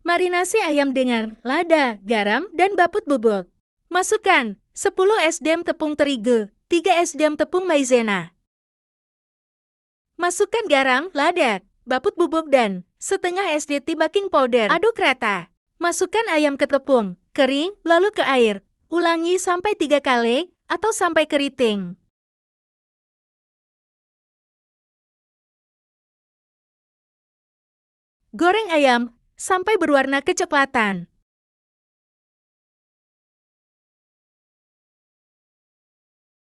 Marinasi ayam dengan lada, garam, dan baput bubuk. Masukkan 10 sdm tepung terigu, 3 sdm tepung maizena. Masukkan garam, lada, baput bubuk dan setengah sd baking powder. Aduk rata. Masukkan ayam ke tepung, kering, lalu ke air. Ulangi sampai 3 kali atau sampai keriting. Goreng ayam sampai berwarna kecoklatan.